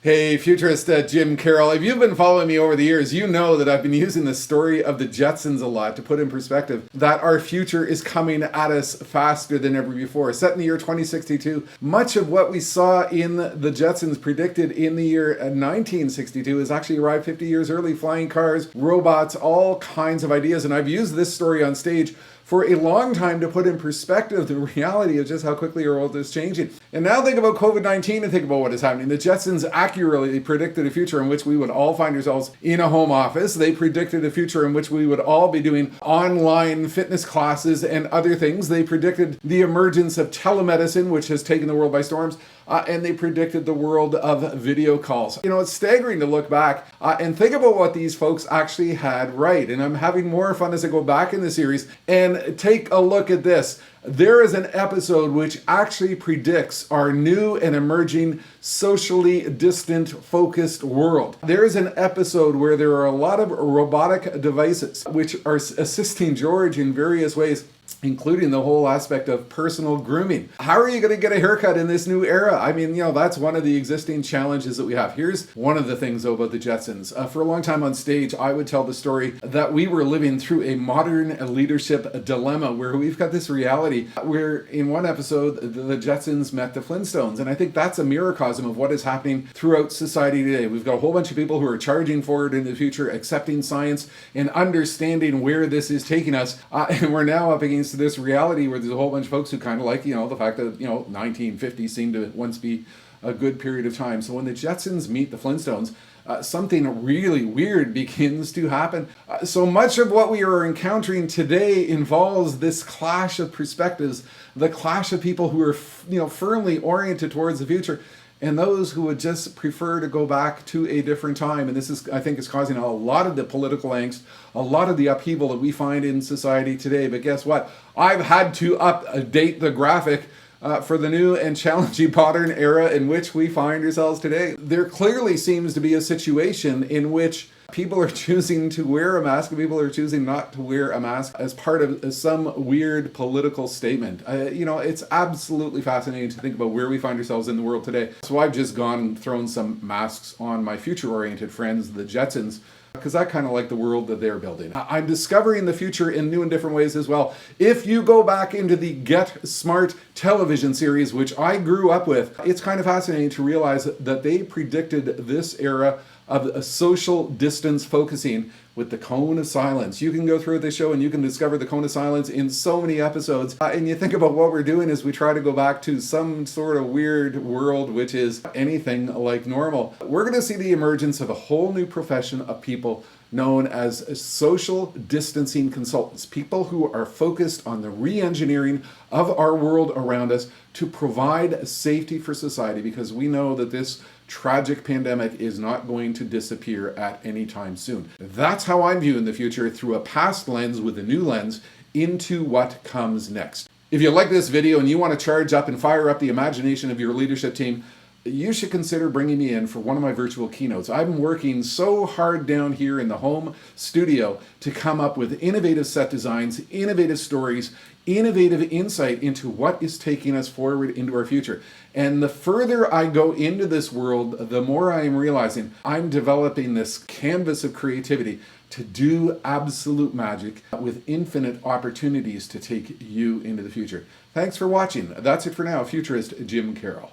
Hey, Futurist Jim Carroll. If you've been following me over the years, you know that I've been using the story of the Jetsons a lot to put in perspective that our future is coming at us faster than ever before. Set in the year 2062, much of what we saw in the Jetsons predicted in the year 1962 has actually arrived 50 years early. Flying cars, robots, all kinds of ideas. And I've used this story on stage for a long time to put in perspective the reality of just how quickly our world is changing. And now think about COVID-19 and think about what is happening. The Jetsons accurately predicted a future in which we would all find ourselves in a home office. They predicted a future in which we would all be doing online fitness classes and other things. They predicted the emergence of telemedicine, which has taken the world by storms. And they predicted the world of video calls. You know, it's staggering to look back and think about what these folks actually had right. And I'm having more fun as I go back in the series and take a look at this. There is an episode which actually predicts our new and emerging socially distant focused world. There is an episode where there are a lot of robotic devices which are assisting George in various ways, including the whole aspect of personal grooming. How are you going to get a haircut in this new era? I mean, that's one of the existing challenges that we have. Here's one of the things, though, about the Jetsons. For a long time on stage, I would tell the story that we were living through a modern leadership dilemma where we've got this reality where in one episode, the Jetsons met the Flintstones. And I think that's a microcosm of what is happening throughout society today. We've got a whole bunch of people who are charging forward in the future, accepting science and understanding where this is taking us. And we're now up against this reality where there's a whole bunch of folks who kind of like, the fact that, 1950 seemed to once be a good period of time. So when the Jetsons meet the Flintstones, something really weird begins to happen. So much of what we are encountering today involves this clash of perspectives, the clash of people who are, firmly oriented towards the future, and those who would just prefer to go back to a different time. And this is, I think, is causing a lot of the political angst, a lot of the upheaval that we find in society today. But guess what? I've had to update the graphic for the new and challenging modern era in which we find ourselves today. There clearly seems to be a situation in which people are choosing to wear a mask and people are choosing not to wear a mask as part of some weird political statement. It's absolutely fascinating to think about where we find ourselves in the world today. So I've just gone and thrown some masks on my future-oriented friends, the Jetsons, because I kind of like the world that they're building. I'm discovering the future in new and different ways as well. If you go back into the Get Smart television series, which I grew up with, it's kind of fascinating to realize that they predicted this era of a social distance focusing with the cone of silence. You can go through this show and you can discover the cone of silence in so many episodes. And you think about what we're doing as we try to go back to some sort of weird world which is anything like normal. We're going to see the emergence of a whole new profession of people known as social distancing consultants, people who are focused on the re-engineering of our world around us to provide safety for society, because we know that this tragic pandemic is not going to disappear at any time soon. That's how I'm viewing the future, through a past lens with a new lens into what comes next. If you like this video and you want to charge up and fire up the imagination of your leadership team, you should consider bringing me in for one of my virtual keynotes. I'm working so hard down here in the home studio to come up with innovative set designs, innovative stories, innovative insight into what is taking us forward into our future. And the further I go into this world, the more I am realizing I'm developing this canvas of creativity to do absolute magic with infinite opportunities to take you into the future. Thanks for watching. That's it for now. Futurist Jim Carroll.